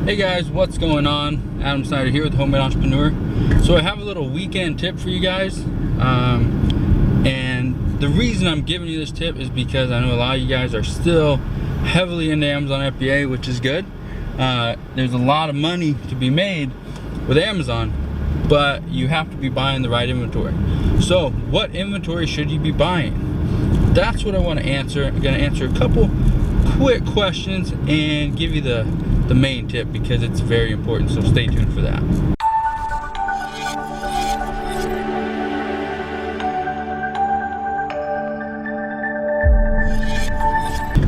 Hey guys, what's going on? Adam Snyder here with Homemade Entrepreneur. So I have a little weekend tip for you guys, and the reason I'm giving you this tip is because I know a lot of you guys are still heavily into Amazon FBA, which is good. There's a lot of money to be made with Amazon, but you have to be buying the right inventory. So what inventory should you be buying? That's what I want to answer. I'm going to answer a couple quick questions and give you the main tip because it's very important, so stay tuned for that.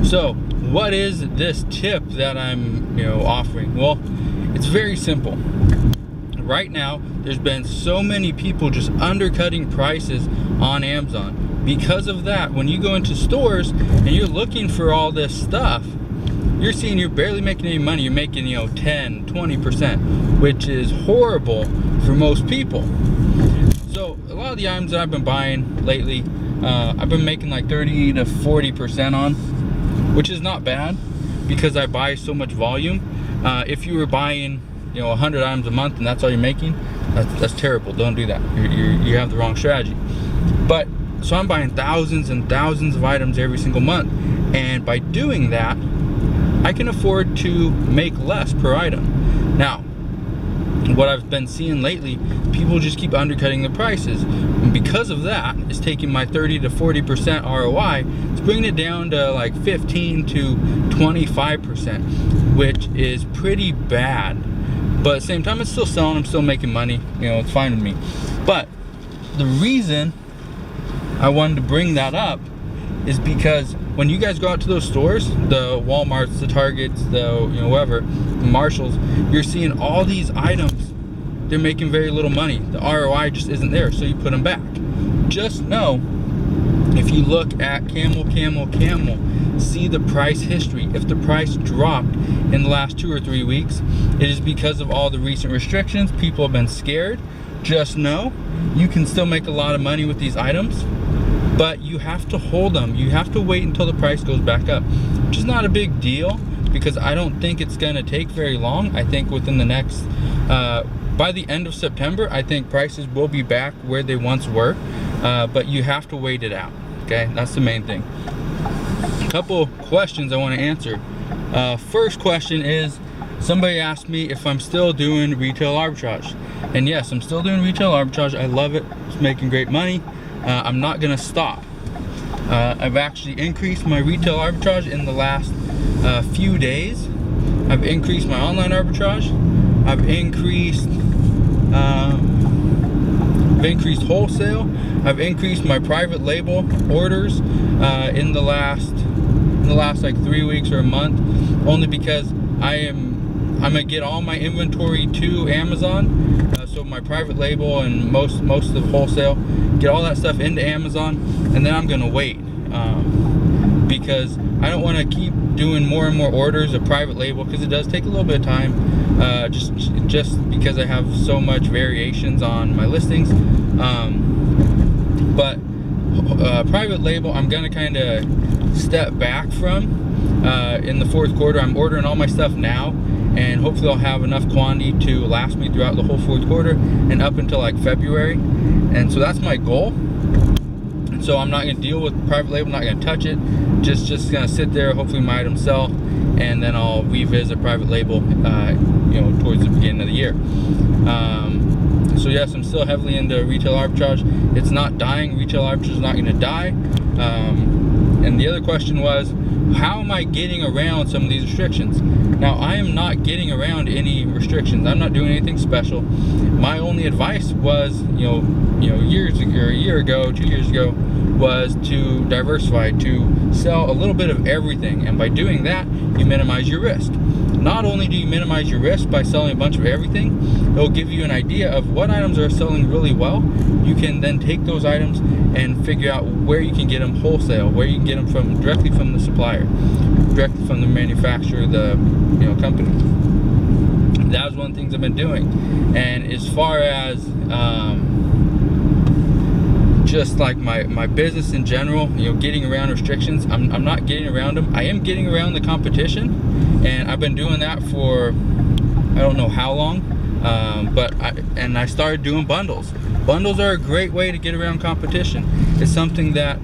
So what is this tip that I'm offering? Well, it's very simple. Right now there's been so many people just undercutting prices on Amazon. Because of that, when you go into stores and you're looking for all this stuff, you're seeing you're barely making any money. You're making 10, 20%, which is horrible for most people. So a lot of the items that I've been buying lately, I've been making like 30 to 40% on, which is not bad because I buy so much volume. If you were buying 100 items a month and that's all you're making, that's terrible. Don't do that. You have the wrong strategy. But so I'm buying thousands and thousands of items every single month, and by doing that I can afford to make less per item. Now, what I've been seeing lately, people just keep undercutting the prices. And because of that, it's taking my 30 to 40% ROI, it's bringing it down to like 15 to 25%, which is pretty bad. But at the same time, it's still selling, I'm still making money, it's fine with me. But the reason I wanted to bring that up is because when you guys go out to those stores, the Walmarts, the Targets, the whoever, the Marshalls, you're seeing all these items, they're making very little money. The ROI just isn't there, so you put them back. Just know, if you look at Camel, see the price history. If the price dropped in the last 2 or 3 weeks, it is because of all the recent restrictions. People have been scared. Just know, you can still make a lot of money with these items, but you have to hold them. You have to wait until the price goes back up, which is not a big deal because I don't think it's gonna take very long. I think within the next, by the end of September, I think prices will be back where they once were, but you have to wait it out, okay? That's the main thing. A couple questions I wanna answer. First question is, somebody asked me if I'm still doing retail arbitrage. And yes, I'm still doing retail arbitrage. I love it, it's making great money. I'm not gonna stop. I've actually increased my retail arbitrage in the last few days. I've increased my online arbitrage. I've increased wholesale. I've increased my private label orders in the last like 3 weeks or a month, only because I'm gonna get all my inventory to Amazon. So my private label and most of wholesale, get all that stuff into Amazon, and then I'm gonna wait because I don't want to keep doing more and more orders of private label because it does take a little bit of time, just because I have so much variations on my listings. But private label, I'm gonna kind of step back from in the fourth quarter. I'm ordering all my stuff now, and hopefully I'll have enough quantity to last me throughout the whole fourth quarter and up until like February. And so that's my goal. And so I'm not going to deal with private label, not going to touch it, just going to sit there, hopefully my items sell, and then I'll revisit private label towards the beginning of the year. So yes, I'm still heavily into retail arbitrage. It's not dying. Retail arbitrage is not going to die. And the other question was, how am I getting around some of these restrictions? Now, I am not getting around any restrictions. I'm not doing anything special. My only advice was, years ago, or a year ago, 2 years ago, was to diversify, to sell a little bit of everything. And by doing that, you minimize your risk. Not only do you minimize your risk by selling a bunch of everything, it'll give you an idea of what items are selling really well. You can then take those items and figure out where you can get them wholesale, where you can get them from directly from the supplier, directly from the manufacturer, the company. That was one of the things I've been doing. And as far as just like my business in general, getting around restrictions, I'm not getting around them. I am getting around the competition, and I've been doing that for don't know how long, but I started doing bundles. Bundles are a great way to get around competition. It's something that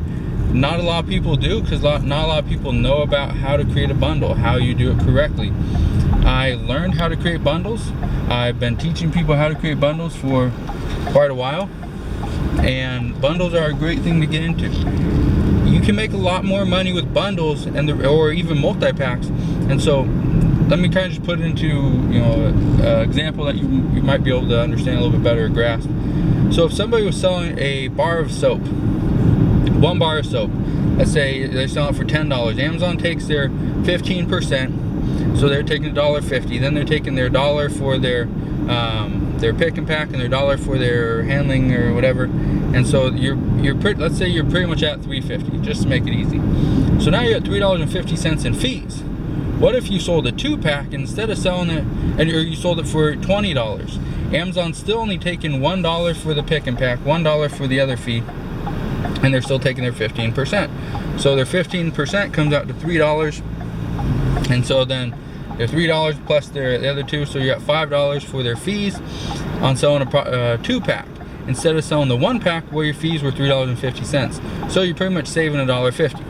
not a lot of people do, because not a lot of people know about how to create a bundle, how you do it correctly. I learned how to create bundles. I've been teaching people how to create bundles for quite a while, and bundles are a great thing to get into. You can make a lot more money with bundles or even multi-packs. And so let me kind of just put it into, you know, an example that you might be able to understand a little bit better or grasp. So if somebody was selling a bar of soap, one bar of soap, let's say they're selling it for $10. Amazon takes their 15%, so they're taking $1.50. Then they're taking their $1 for their pick and pack and their $1 for their handling or whatever. And so let's say you're pretty much at $3.50, just to make it easy. So now you're at $3.50 in fees. What if you sold a 2-pack instead of selling it, or you sold it for $20? Amazon's still only taking $1 for the pick and pack, $1 for the other fee, and they're still taking their 15%. So their 15% comes out to $3, and so then their $3 plus the other two, so you're at $5 for their fees on selling a 2-pack instead of selling the 1-pack where your fees were $3.50. So you're pretty much saving $1.50.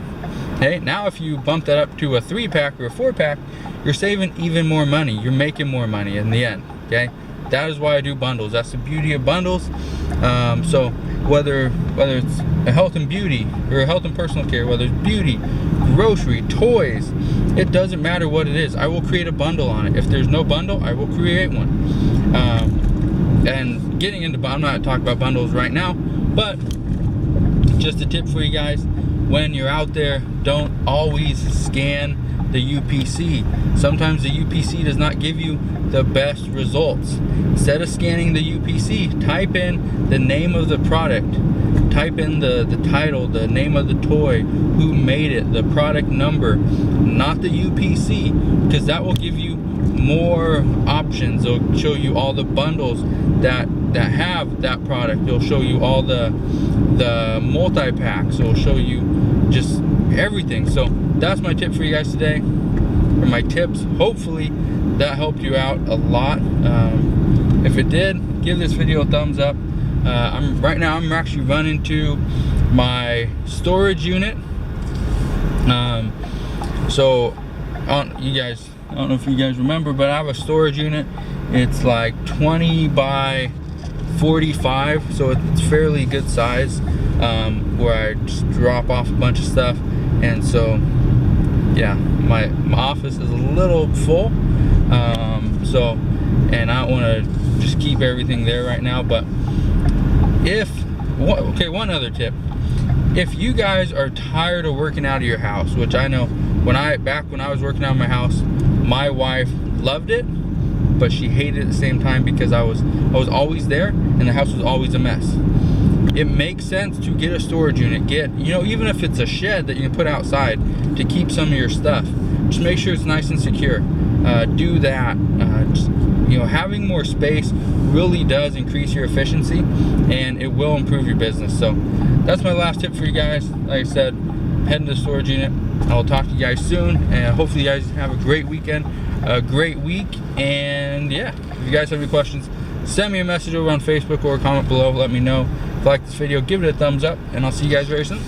Okay, now if you bump that up to a 3-pack or a 4-pack, you're saving even more money. You're making more money in the end. Okay, that is why I do bundles. That's the beauty of bundles. So whether it's a health and beauty or a health and personal care, whether it's beauty, grocery, toys, it doesn't matter what it is. I will create a bundle on it. If there's no bundle, I will create one. And getting into, I'm not talking about bundles right now, but just a tip for you guys: when you're out there, don't always scan the UPC. Sometimes the UPC does not give you the best results. Instead of scanning the UPC, type in the name of the product, type in the title, the name of the toy, who made it, the product number, not the UPC, because that will give you more options. It'll show you all the bundles that have that product. It'll show you all the multi-packs. It'll show you just everything. So that's my tip for you guys today, or my tips. Hopefully that helped you out a lot. If it did, give this video a thumbs up. Right now I'm actually running to my storage unit. So you guys, I don't know if you guys remember, but I have a storage unit. It's like 20 by 45, so it's fairly good size, where I just drop off a bunch of stuff. And so yeah, my office is a little full, and I don't want to just keep everything there right now. But one other tip: if you guys are tired of working out of your house, which I know back when I was working out of my house, my wife loved it, but she hated it at the same time because I was always there and the house was always a mess. It makes sense to get a storage unit. Even if it's a shed that you can put outside to keep some of your stuff, just make sure it's nice and secure. Do that. Having more space really does increase your efficiency, and it will improve your business. So that's my last tip for you guys. Like I said, head into the storage unit. I'll talk to you guys soon, and hopefully you guys have a great weekend, a great week. And yeah, if you guys have any questions, send me a message over on Facebook or comment below. Let me know. If you like this video, give it a thumbs up, and I'll see you guys very soon.